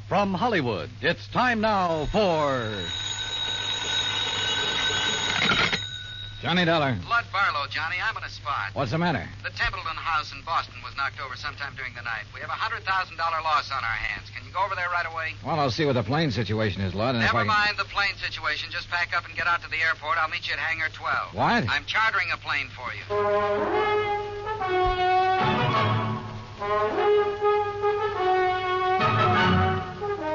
From Hollywood, it's time now for... Johnny Dollar. Lud Barlow, Johnny. I'm on a spot. What's the matter? The Templeton house in Boston was knocked over sometime during the night. We have a $100,000 loss on our hands. Can you go over there right away? Well, I'll see what the plane situation is, Lud. And Never mind the plane situation. Just pack up and get out to the airport. I'll meet you at Hangar 12. What? I'm chartering a plane for you.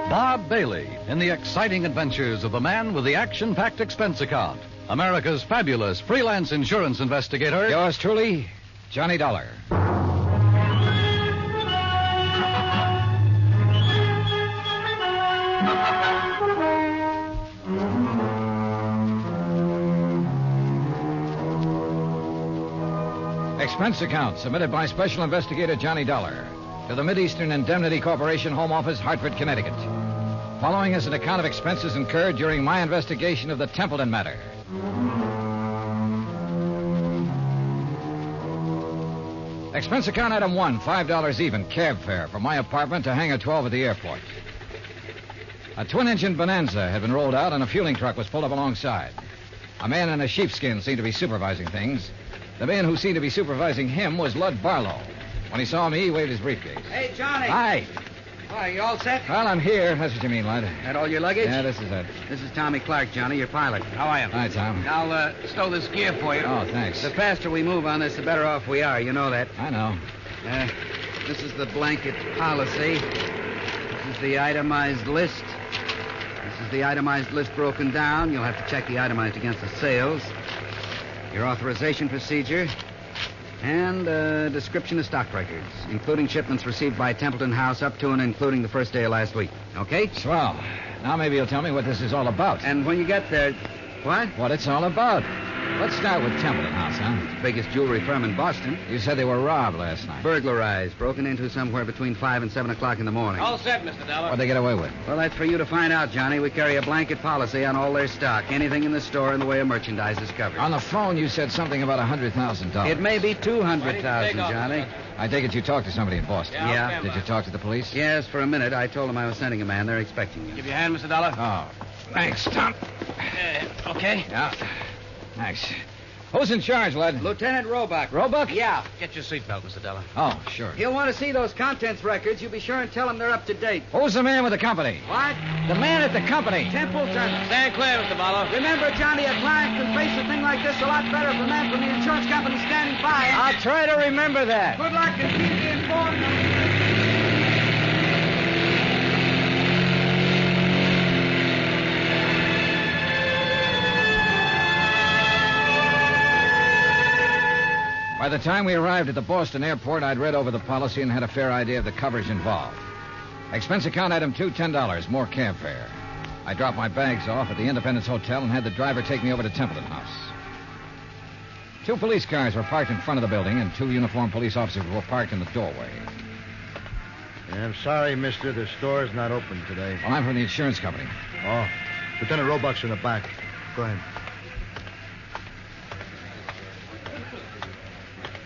Bob Bailey in the exciting adventures of the man with the action-packed expense account. America's fabulous freelance insurance investigator. Yours truly, Johnny Dollar. Expense account submitted by Special Investigator Johnny Dollar to the Mideastern Indemnity Corporation, Home Office, Hartford, Connecticut. Following is an account of expenses incurred during my investigation of the Templeton matter. Expense account item 1, $5 even, cab fare from my apartment to Hangar 12 at the airport. A twin-engine Bonanza had been rolled out and a fueling truck was pulled up alongside. A man in a sheepskin seemed to be supervising things. The man who seemed to be supervising him was Lud Barlow. When he saw me, he waved his briefcase. Hey, Johnny. Hi. Are you all set? Well, I'm here. That's what you mean, Lud. That all your luggage? Yeah, this is it. This is Tommy Clark, Johnny, your pilot. How are you? Hi, Tom. I'll stow this gear for you. Oh, thanks. The faster we move on this, the better off we are. You know that. I know. This is the blanket policy. This is the itemized list. This is the itemized list broken down. You'll have to check the itemized against the sales. Your authorization procedure. And a description of stock records, including shipments received by Templeton House up to and including the first day of last week. Okay? Swell. Now maybe you'll tell me what this is all about. And when you get there... What? What it's all about. Let's start with Templeton House, huh? It's the biggest jewelry firm in Boston. You said they were robbed last night. Burglarized, broken into somewhere between 5 and 7 o'clock in the morning. All set, Mr. Dollar. What'd they get away with? Well, that's for you to find out, Johnny. We carry a blanket policy on all their stock. Anything in the store in the way of merchandise is covered. On the phone, you said something about $100,000. It may be $200,000, Johnny. I take it you talked to somebody in Boston. Yeah. Did you talk to the police? Yes, for a minute. I told them I was sending a man. They're expecting you. Give you a hand, Mr. Dollar. Oh, thanks, Tom. Okay. Yeah. Thanks. Who's in charge, Lud? Lieutenant Roebuck. Roebuck? Yeah. Get your seatbelt, Mr. Dollar. Oh, sure. He'll want to see those contents records. You be sure and tell him they're up to date. Who's the man with the company? What? The man at the company. Templeton. Stand clear, Mr. Barlow. Remember, Johnny, a client can face a thing like this a lot better if a man from the insurance company standing by. I'll try to remember that. Good luck and keep me informed. By the time we arrived at the Boston airport, I'd read over the policy and had a fair idea of the coverage involved. Expense account item 2, $10, more cab fare. I dropped my bags off at the Independence Hotel and had the driver take me over to Templeton House. 2 police cars were parked in front of the building, and 2 uniformed police officers were parked in the doorway. Yeah, I'm sorry, mister. The store's not open today. Well, I'm from the insurance company. Oh, Lieutenant Roebuck's in the back. Go ahead.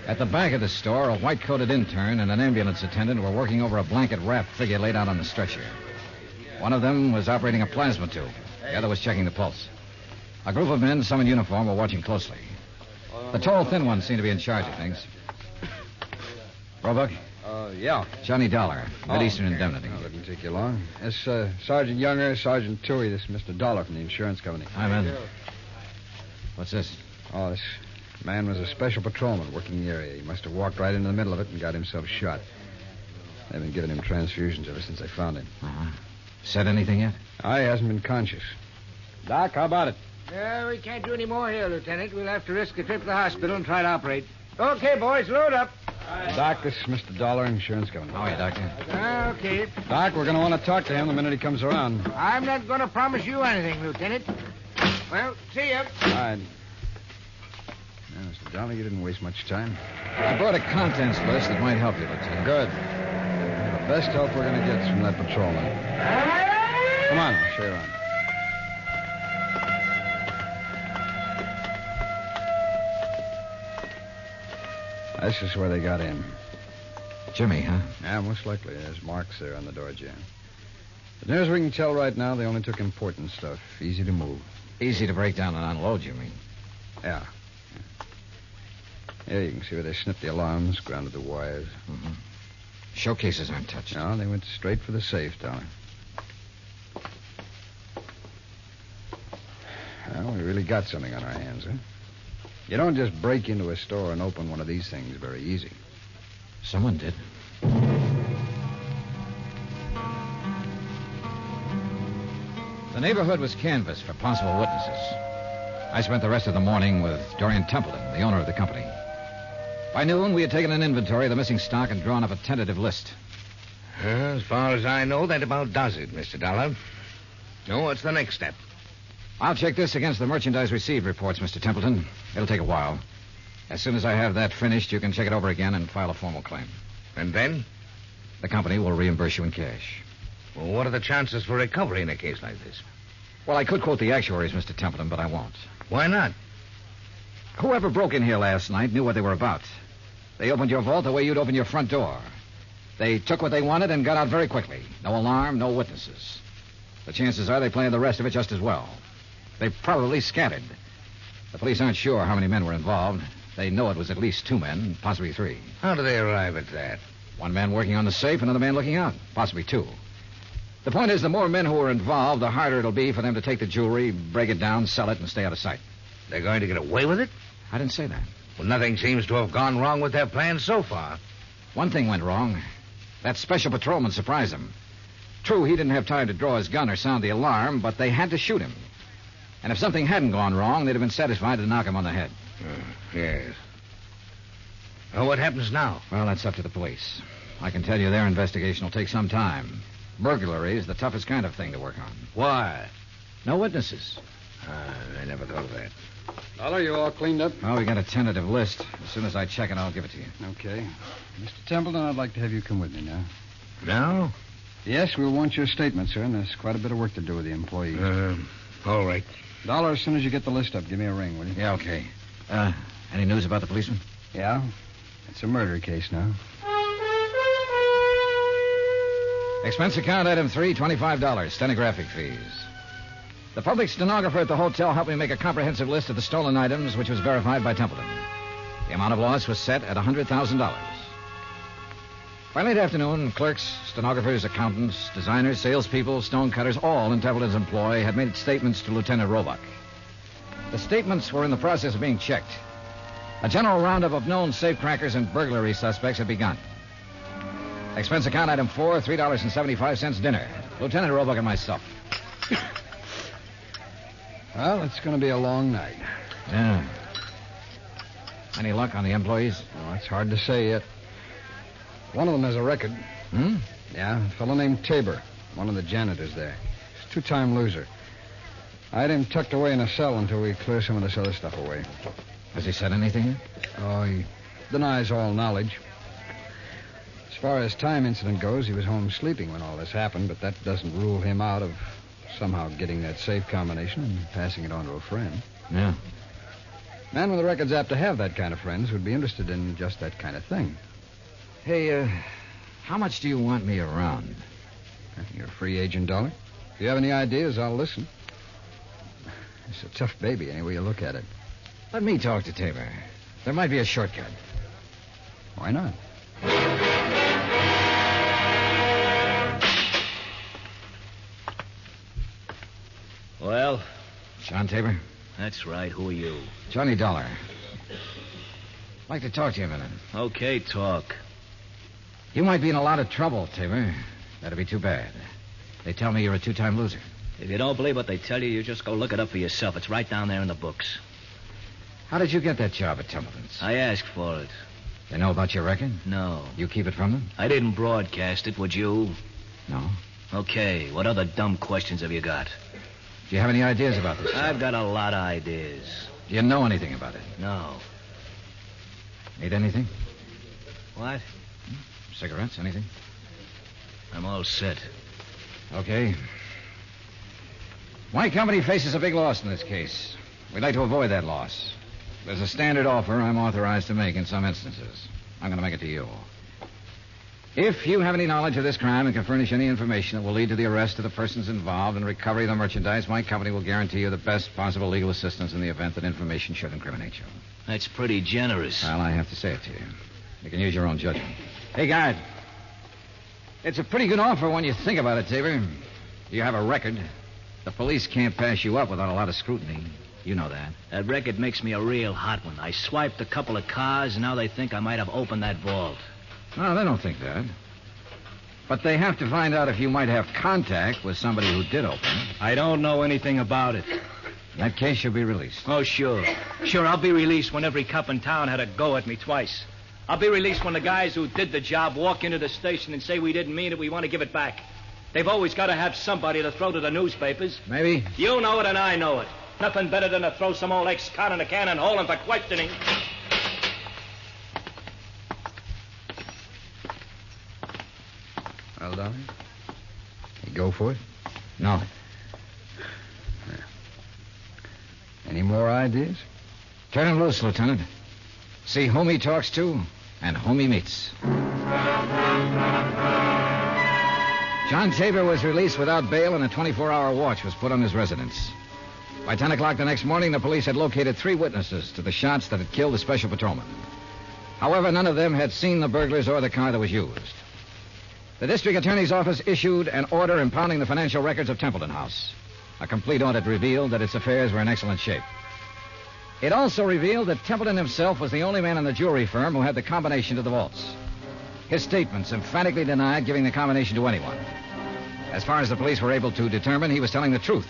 At the back of the store, a white-coated intern and an ambulance attendant were working over a blanket-wrapped figure laid out on the stretcher. One of them was operating a plasma tube. The other was checking the pulse. A group of men, some in uniform, were watching closely. The tall, thin one seemed to be in charge of things. Roebuck? Yeah. Johnny Dollar, Mideastern Indemnity. Oh, didn't take you long. That's Sergeant Younger, Sergeant Toohey. This is Mr. Dollar from the insurance company. Hi, man. What's this? Oh, this man was a special patrolman working the area. He must have walked right into the middle of it and got himself shot. They've been giving him transfusions ever since they found him. Uh-huh. Said anything yet? He hasn't been conscious. Doc, how about it? We can't do any more here, Lieutenant. We'll have to risk a trip to the hospital and try to operate. Okay, boys, load up. Doc, this is Mr. Dollar, insurance company. How are you, Doctor? Okay. Doc, we're going to want to talk to him the minute he comes around. I'm not going to promise you anything, Lieutenant. Well, see ya. All right. Now, Mr. Dollar, you didn't waste much time. I brought a contents list that might help you, Lieutenant. Good. The best help we're going to get is from that patrolman. Come on, I'll show you around. This is where they got in. Jimmy, huh? Yeah, most likely. There's marks there on the door jamb. But near as we can tell right now, they only took important stuff. Easy to move. Easy to break down and unload, you mean? Yeah. Here you can see where they snipped the alarms, grounded the wires. Mm-hmm. Showcases aren't touched. No, they went straight for the safe, Dollar. Well, we really got something on our hands, huh? You don't just break into a store and open one of these things very easy. Someone did. The neighborhood was canvassed for possible witnesses. I spent the rest of the morning with Dorian Templeton, the owner of the company. By noon, we had taken an inventory of the missing stock and drawn up a tentative list. As far as I know, that about does it, Mr. Dollar. Now, what's the next step? I'll check this against the merchandise received reports, Mr. Templeton. It'll take a while. As soon as I have that finished, you can check it over again and file a formal claim. And then? The company will reimburse you in cash. Well, what are the chances for recovery in a case like this? Well, I could quote the actuaries, Mr. Templeton, but I won't. Why not? Whoever broke in here last night knew what they were about. They opened your vault the way you'd open your front door. They took what they wanted and got out very quickly. No alarm, no witnesses. The chances are they planned the rest of it just as well. They probably scattered. The police aren't sure how many men were involved. They know it was at least 2 men, possibly 3. How do they arrive at that? 1 man working on the safe, another man looking out, possibly 2. The point is, the more men who are involved, the harder it'll be for them to take the jewelry, break it down, sell it, and stay out of sight. They're going to get away with it? I didn't say that. Well, nothing seems to have gone wrong with their plans so far. One thing went wrong. That special patrolman surprised them. True, he didn't have time to draw his gun or sound the alarm, but they had to shoot him. And if something hadn't gone wrong, they'd have been satisfied to knock him on the head. Yes. Well, what happens now? Well, that's up to the police. I can tell you their investigation will take some time. Burglary is the toughest kind of thing to work on. Why? No witnesses. I never thought of that. Dollar, you all cleaned up? Well, we got a tentative list. As soon as I check it, I'll give it to you. Okay. Mr. Templeton, I'd like to have you come with me now. Now? Yes, we'll want your statement, sir, and there's quite a bit of work to do with the employees. All right. Dollar, as soon as you get the list up, give me a ring, will you? Yeah, okay. Any news about the policeman? Yeah? It's a murder case now. Expense account item 3, $25, stenographic fees. The public stenographer at the hotel helped me make a comprehensive list of the stolen items, which was verified by Templeton. The amount of loss was set at $100,000. By late afternoon, clerks, stenographers, accountants, designers, salespeople, stonecutters, all in Templeton's employ had made statements to Lieutenant Roebuck. The statements were in the process of being checked. A general roundup of known safecrackers and burglary suspects had begun. Expense account item 4, $3.75 dinner. Lieutenant Roebuck and myself. Well, it's going to be a long night. Yeah. Any luck on the employees? Oh, it's hard to say yet. One of them has a record. Hmm? Yeah, a fellow named Tabor, one of the janitors there. He's a 2-time loser. I had him tucked away in a cell until we clear some of this other stuff away. Has he said anything yet? Oh, he denies all knowledge. As far as time incident goes, he was home sleeping when all this happened, but that doesn't rule him out of somehow getting that safe combination and passing it on to a friend. Yeah. Man with a record's apt to have that kind of friends who'd be interested in just that kind of thing. Hey, how much do you want me around? You're a free agent, Dollar. If you have any ideas, I'll listen. It's a tough baby, any way you look at it. Let me talk to Tabor. There might be a shortcut. Why not? Well, John Tabor? that's right. Who are you? Johnny Dollar. I'd like to talk to you a minute. Okay, talk. You might be in a lot of trouble, Tabor. That'd be too bad. They tell me you're a 2-time loser. If you don't believe what they tell you, you just go look it up for yourself. It's right down there in the books. How did you get that job at Templeton's? I asked for it. They know about your record? No. You keep it from them? I didn't broadcast it, would you? No. Okay, what other dumb questions have you got? Do you have any ideas about this job? I've got a lot of ideas. Do you know anything about it? No. Need anything? What? Cigarettes, anything? I'm all set. Okay. My company faces a big loss in this case. We'd like to avoid that loss. There's a standard offer I'm authorized to make in some instances. I'm going to make it to you. If you have any knowledge of this crime and can furnish any information that will lead to the arrest of the persons involved and recovery of the merchandise, my company will guarantee you the best possible legal assistance in the event that information should incriminate you. That's pretty generous. Well, I have to say it to you. You can use your own judgment. Hey, guard. It's a pretty good offer when you think about it, Tabor. You have a record. The police can't pass you up without a lot of scrutiny. You know that. That record makes me a real hot one. I swiped a couple of cars, and now they think I might have opened that vault. No, they don't think that. But they have to find out if you might have contact with somebody who did open it. I don't know anything about it. In that case, you'll be released. Oh, sure. Sure, I'll be released when every cop in town had a go at me twice. I'll be released when the guys who did the job walk into the station and say we didn't mean it, we want to give it back. They've always got to have somebody to throw to the newspapers. Maybe. You know it and I know it. Nothing better than to throw some old ex-con in a cannon hole and for questioning. Well, Dolly? You go for it? No. Any more ideas? Turn him loose, Lieutenant. See whom he talks to and whom he meets. John Tabor was released without bail and a 24-hour watch was put on his residence. By 10 o'clock the next morning, the police had located 3 witnesses to the shots that had killed the special patrolman. However, none of them had seen the burglars or the car that was used. The district attorney's office issued an order impounding the financial records of Templeton House. A complete audit revealed that its affairs were in excellent shape. It also revealed that Templeton himself was the only man in the jewelry firm who had the combination to the vaults. His statements emphatically denied giving the combination to anyone. As far as the police were able to determine, he was telling the truth.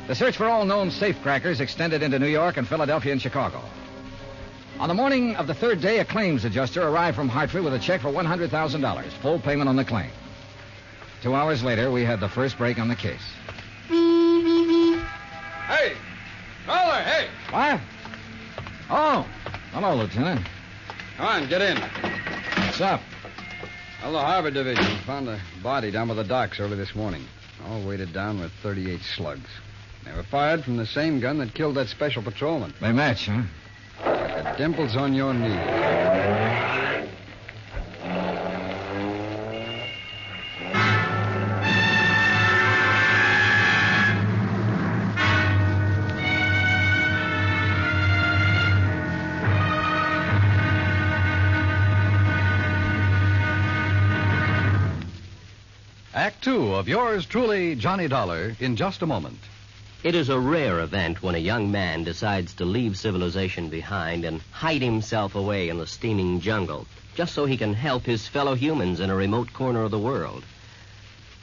The search for all known safecrackers extended into New York and Philadelphia and Chicago. On the morning of the 3rd day, a claims adjuster arrived from Hartford with a check for $100,000, full payment on the claim. 2 hours later, we had the first break on the case. Hey! Caller, hey! What? Oh, hello, Lieutenant. Come on, get in. What's up? Well, the Harbor Division found a body down by the docks early this morning, all weighted down with 38 slugs. They were fired from the same gun that killed that special patrolman. They match, huh? Like the dimples on your knee. Act 2 of yours truly, Johnny Dollar, in just a moment. It is a rare event when a young man decides to leave civilization behind and hide himself away in the steaming jungle, just so he can help his fellow humans in a remote corner of the world.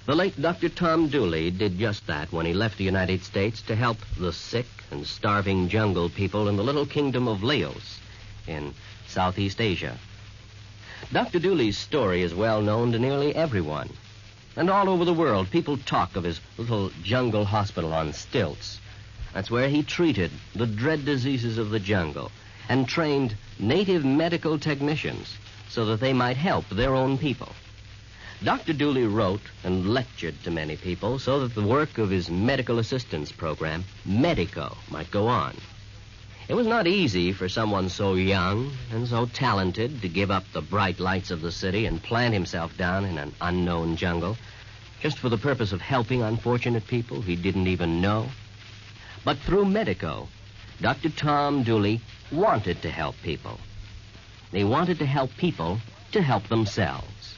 The late Dr. Tom Dooley did just that when he left the United States to help the sick and starving jungle people in the little kingdom of Laos in Southeast Asia. Dr. Dooley's story is well known to nearly everyone. And all over the world, people talk of his little jungle hospital on stilts. That's where he treated the dread diseases of the jungle and trained native medical technicians so that they might help their own people. Dr. Dooley wrote and lectured to many people so that the work of his medical assistance program, Medico, might go on. It was not easy for someone so young and so talented to give up the bright lights of the city and plant himself down in an unknown jungle just for the purpose of helping unfortunate people he didn't even know. But through Medico, Dr. Tom Dooley wanted to help people. He wanted to help people to help themselves.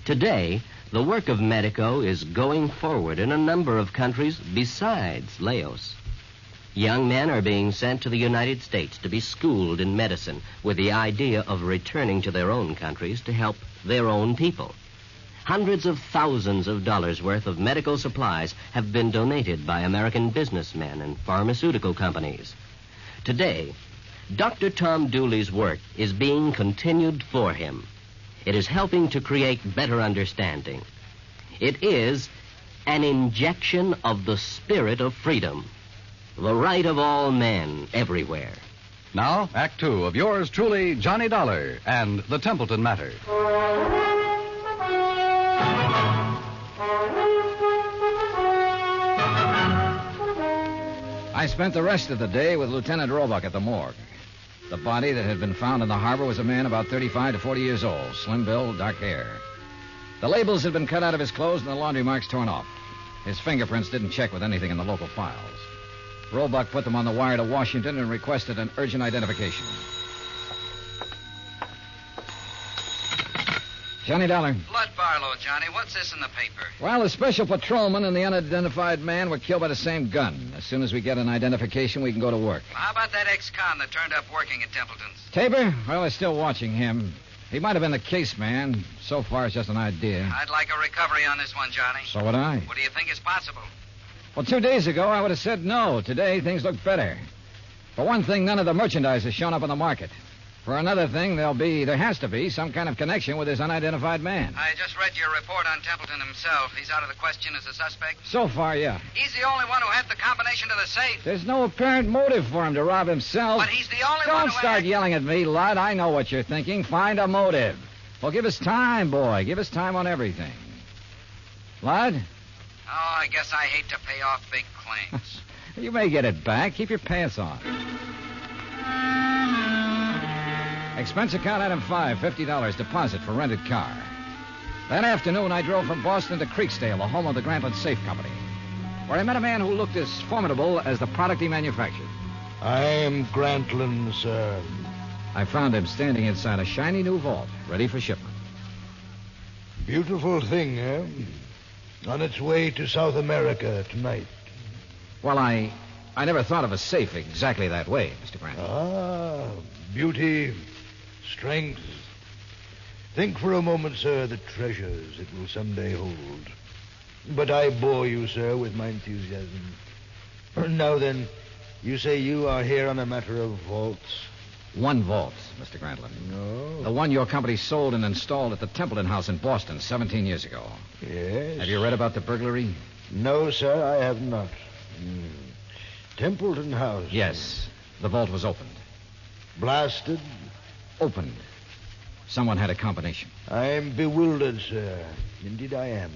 Today, the work of Medico is going forward in a number of countries besides Laos. Young men are being sent to the United States to be schooled in medicine with the idea of returning to their own countries to help their own people. Hundreds of thousands of dollars worth of medical supplies have been donated by American businessmen and pharmaceutical companies. Today, Dr. Tom Dooley's work is being continued for him. It is helping to create better understanding. It is an injection of the spirit of freedom. The right of all men everywhere. Now, Act 2 of yours truly, Johnny Dollar, and the Templeton Matter. I spent the rest of the day with Lieutenant Roebuck at the morgue. The body that had been found in the harbor was a man about 35 to 40 years old, slim build, dark hair. The labels had been cut out of his clothes and the laundry marks torn off. His fingerprints didn't check with anything in the local files. Roebuck put them on the wire to Washington and requested an urgent identification. Johnny Dollar. Blood Barlow, Johnny. What's this in the paper? Well, the special patrolman and the unidentified man were killed by the same gun. As soon as we get an identification, we can go to work. Well, how about that ex-con that turned up working at Templeton's? Tabor? Well, they're still watching him. He might have been the case man. So far, it's just an idea. I'd like a recovery on this one, Johnny. So would I. What do you think is possible? Well, 2 days ago, I would have said no. Today, things look better. For one thing, none of the merchandise has shown up on the market. For another thing, there has to be some kind of connection with this unidentified man. I just read your report on Templeton himself. He's out of the question as a suspect? So far, yeah. He's the only one who had the combination to the safe. There's no apparent motive for him to rob himself. But he's the only one Don't who start yelling at me, Lud. I know what you're thinking. Find a motive. Well, give us time, boy. Give us time on everything. Lud? Oh, I guess I hate to pay off big claims. You may get it back. Keep your pants on. Expense account item 5, $50 deposit for rented car. That afternoon, I drove from Boston to Creeksdale, the home of the Grantland Safe Company, where I met a man who looked as formidable as the product he manufactured. I am Grantland, sir. I found him standing inside a shiny new vault, ready for shipment. Beautiful thing, eh? On its way to South America tonight. Well, I never thought of a safe exactly that way, Mr. Grantland. Ah, beauty, strength. Think for a moment, sir, the treasures it will someday hold. But I bore you, sir, with my enthusiasm. Now then, you say you are here on a matter of vaults? One vault, Mr. Grantland. No. The one your company sold and installed at the Templeton house in Boston 17 years ago. Yes. Have you read about the burglary? No, sir, I have not. Templeton house? Yes. The vault was opened. Blasted? Opened. Someone had a combination. I'm bewildered, sir. Indeed I am.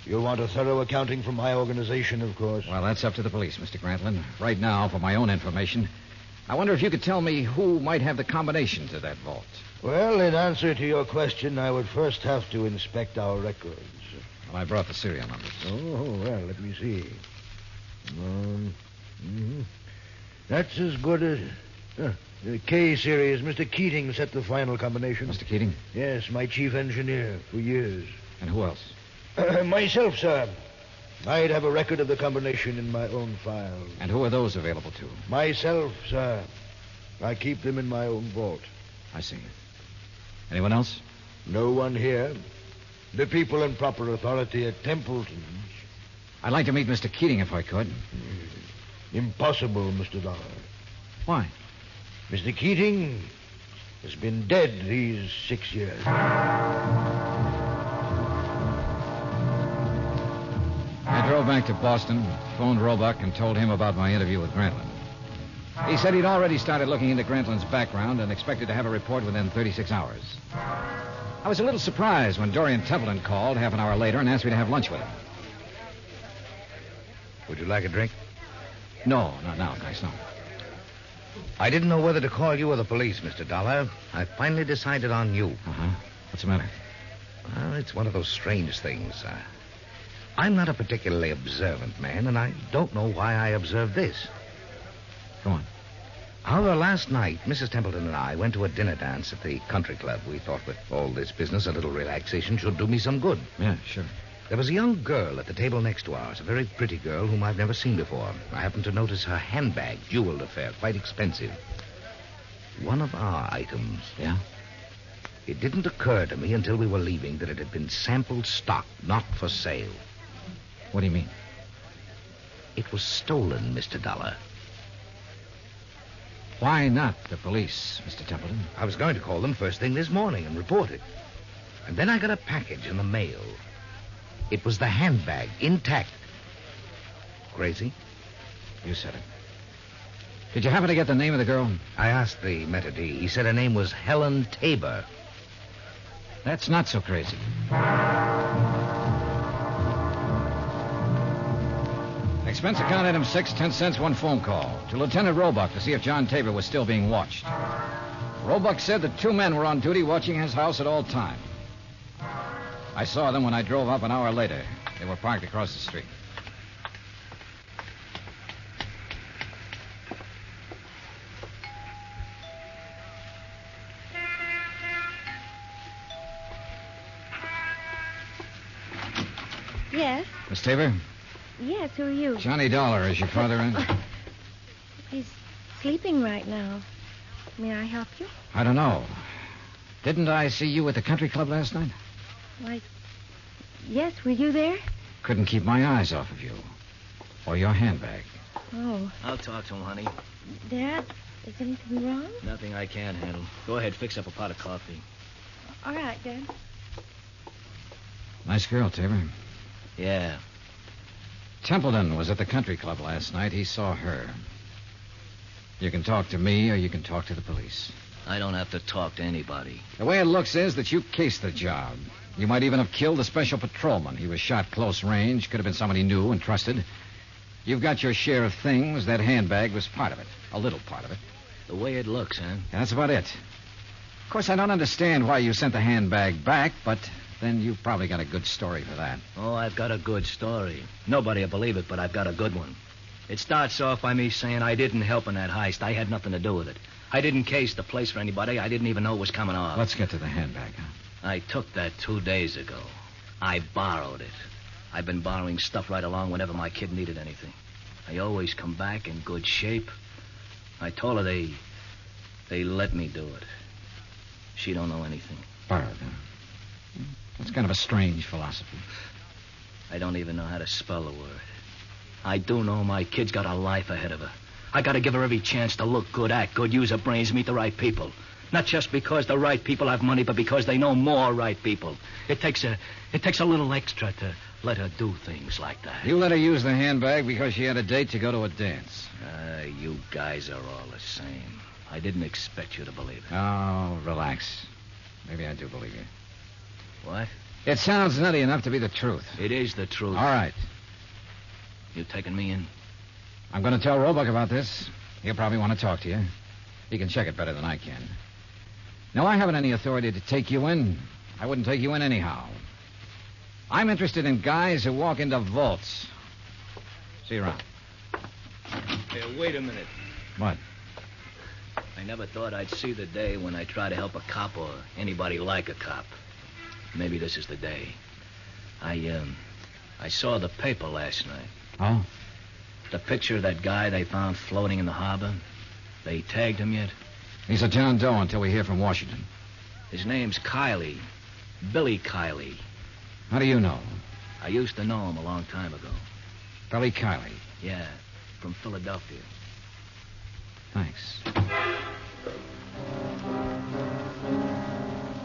You'll want a thorough accounting from my organization, of course. Well, that's up to the police, Mr. Grantland. Right now, for my own information, I wonder if you could tell me who might have the combination to that vault. Well, in answer to your question, I would first have to inspect our records. Well, I brought the serial numbers. Oh, well, let me see. That's as good as... the K series. Mr. Keating set the final combination. Mr. Keating? Yes, my chief engineer for years. And who else? Myself, sir. I'd have a record of the combination in my own file. And who are those available to? Myself, sir. I keep them in my own vault. I see. Anyone else? No one here. The people in proper authority at Templeton's. I'd like to meet Mr. Keating if I could. Impossible, Mr. Dollar. Why? Mr. Keating has been dead these 6 years. I drove back to Boston, phoned Roebuck, and told him about my interview with Grantland. He said he'd already started looking into Grantland's background and expected to have a report within 36 hours. I was a little surprised when Dorian Templeton called half an hour later and asked me to have lunch with him. Would you like a drink? No, thanks, no. I didn't know whether to call you or the police, Mr. Dollar. I finally decided on you. Uh-huh. What's the matter? Well, it's one of those strange things. I'm not a particularly observant man, and I don't know why I observed this. Go on. However, last night, Mrs. Templeton and I went to a dinner dance at the country club. We thought with all this business, a little relaxation should do me some good. Yeah, sure. There was a young girl at the table next to ours, a very pretty girl whom I've never seen before. I happened to notice her handbag, jeweled affair, quite expensive. One of our items. Yeah? It didn't occur to me until we were leaving that it had been sample stock, not for sale. What do you mean? It was stolen, Mr. Dollar. Why not the police, Mr. Templeton? I was going to call them first thing this morning and report it. And then I got a package in the mail. It was the handbag, intact. Crazy? You said it. Did you happen to get the name of the girl? I asked the maitre d'. He said her name was Helen Tabor. That's not so crazy. Expense account item 6, 10 cents, one phone call to Lieutenant Roebuck to see if John Tabor was still being watched. Roebuck said that 2 men were on duty watching his house at all times. I saw them when I drove up an hour later. They were parked across the street. Yes? Miss Tabor? Yes, who are you? Johnny Dollar, is your father in? He's sleeping right now. May I help you? I don't know. Didn't I see you at the country club last night? Why, yes, were you there? Couldn't keep my eyes off of you. Or your handbag. Oh. I'll talk to him, honey. Dad, is anything wrong? Nothing I can't handle. Go ahead, fix up a pot of coffee. All right, Dad. Nice girl, Tabor. Yeah. Templeton was at the country club last night. He saw her. You can talk to me or you can talk to the police. I don't have to talk to anybody. The way it looks is that you cased the job. You might even have killed the special patrolman. He was shot close range. Could have been somebody new and trusted. You've got your share of things. That handbag was part of it. A little part of it. The way it looks, huh? Yeah, that's about it. Of course, I don't understand why you sent the handbag back, but then you've probably got a good story for that. Oh, I've got a good story. Nobody will believe it, but I've got a good one. It starts off by me saying I didn't help in that heist. I had nothing to do with it. I didn't case the place for anybody. I didn't even know it was coming off. Let's get to the handbag, huh? I took that 2 days ago. I borrowed it. I've been borrowing stuff right along whenever my kid needed anything. I always come back in good shape. I told her they let me do it. She don't know anything. Borrowed, huh? That's kind of a strange philosophy. I don't even know how to spell the word. I do know my kid's got a life ahead of her. I got to give her every chance to look good, act good, use her brains, meet the right people. Not just because the right people have money, but because they know more right people. It takes a little extra to let her do things like that. You let her use the handbag because she had a date to go to a dance. You guys are all the same. I didn't expect you to believe it. Oh, relax. Maybe I do believe you. What? It sounds nutty enough to be the truth. It is the truth. All right. You taking me in? I'm going to tell Roebuck about this. He'll probably want to talk to you. He can check it better than I can. No, I haven't any authority to take you in. I wouldn't take you in anyhow. I'm interested in guys who walk into vaults. See you around. Hey, wait a minute. What? I never thought I'd see the day when I try to help a cop or anybody like a cop. Maybe this is the day. I saw the paper last night. Oh? The picture of that guy they found floating in the harbor. They tagged him yet? He's a John Doe until we hear from Washington. His name's Kiley. Billy Kiley. How do you know? I used to know him a long time ago. Billy Kiley. Yeah, from Philadelphia. Thanks.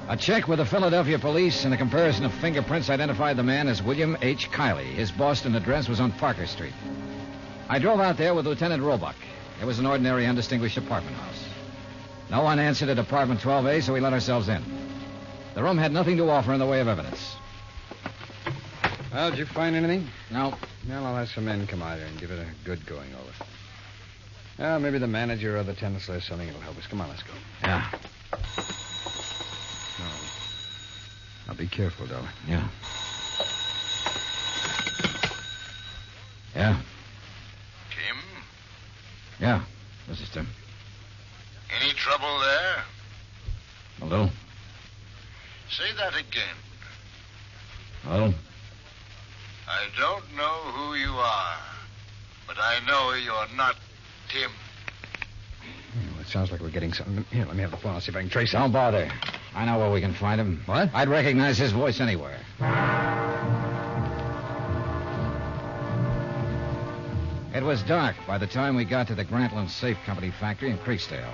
A check with the Philadelphia police and a comparison of fingerprints identified the man as William H. Kiley. His Boston address was on Parker Street. I drove out there with Lieutenant Roebuck. It was an ordinary, undistinguished apartment house. No one answered at apartment 12A, so we let ourselves in. The room had nothing to offer in the way of evidence. Well, did you find anything? No. Well, I'll have some men come out here and give it a good going over. Well, maybe the manager or the tenants or something will help us. Come on, let's go. Yeah. Now, be careful, Dollar. Yeah. Yeah. Tim? Yeah. This is Tim. Any trouble there? A little. Say that again. A little. I don't know who you are, but I know you're not Tim. Well, it sounds like we're getting something. Here, let me have the phone. I'll see if I can trace him. Don't bother. I know where we can find him. What? I'd recognize his voice anywhere. It was dark by the time we got to the Grantland Safe Company factory in Creekstale.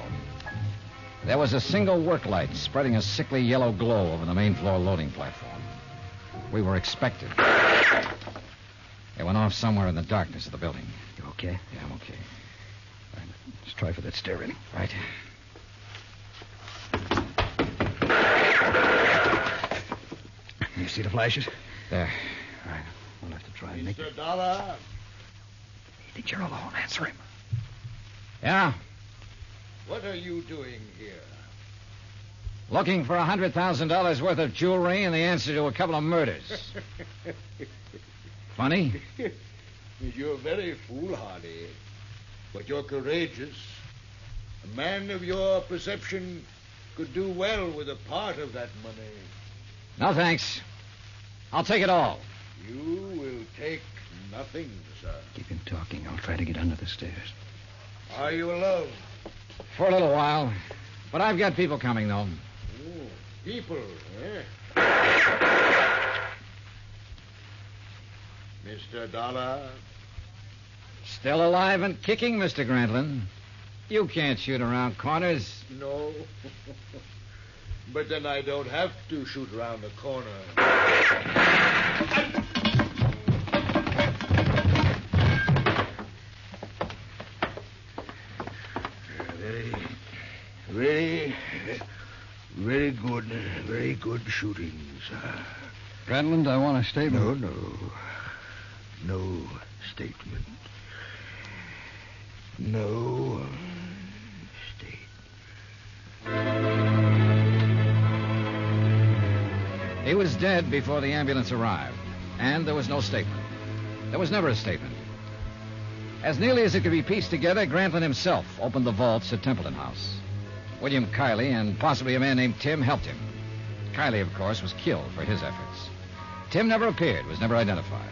There was a single work light spreading a sickly yellow glow over the main floor loading platform. We were expected. It went off somewhere in the darkness of the building. You okay? Yeah, I'm okay. All right, let's try for that stair railing. Right. You see the flashes? There. All right. We'll have to try and make it. Mr. Dollar. You think you're alone? Answer him. Yeah? What are you doing here? Looking for $100,000 worth of jewelry and the answer to a couple of murders. Funny? You're very foolhardy, but you're courageous. A man of your perception could do well with a part of that money. No, thanks. I'll take it all. You will take nothing, sir. Keep him talking. I'll try to get under the stairs. Are you alone? For a little while. But I've got people coming, though. Oh, people, eh? Mr. Dollar? Still alive and kicking, Mr. Grantlin. You can't shoot around corners. No. But then I don't have to shoot around the corner. Very good shooting, sir. Grantlin, I want a statement. No statement. No statement. He was dead before the ambulance arrived, and there was no statement. There was never a statement. As nearly as it could be pieced together, Grantlin himself opened the vaults at Templeton House. William Kiley and possibly a man named Tim helped him. Kiley, of course, was killed for his efforts. Tim never appeared, was never identified.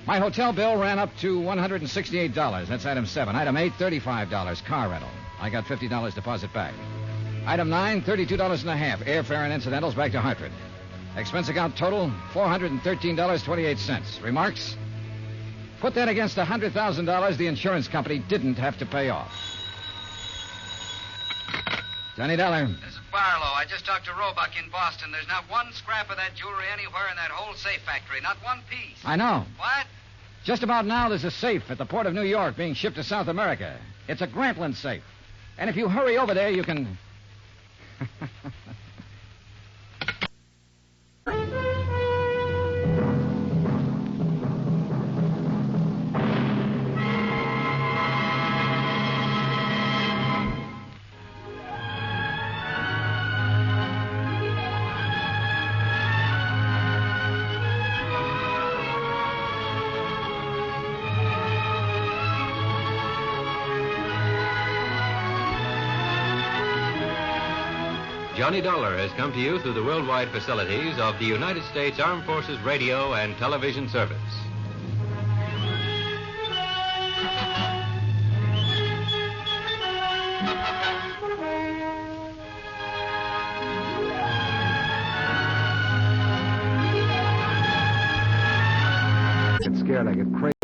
My hotel bill ran up to $168. That's item 7. Item 8, $35, car rental. I got $50 deposit back. Item 9, $32.50, airfare and incidentals back to Hartford. Expense account total, $413.28. Remarks? Put that against $100,000 the insurance company didn't have to pay off. Johnny Dollar. This is Barlow. I just talked to Roebuck in Boston. There's not one scrap of that jewelry anywhere in that whole safe factory. Not one piece. I know. What? Just about now, there's a safe at the port of New York being shipped to South America. It's a Grantlin safe. And if you hurry over there, you can... Johnny Dollar has come to you through the worldwide facilities of the United States Armed Forces Radio and Television Service. I get scared. I get crazy.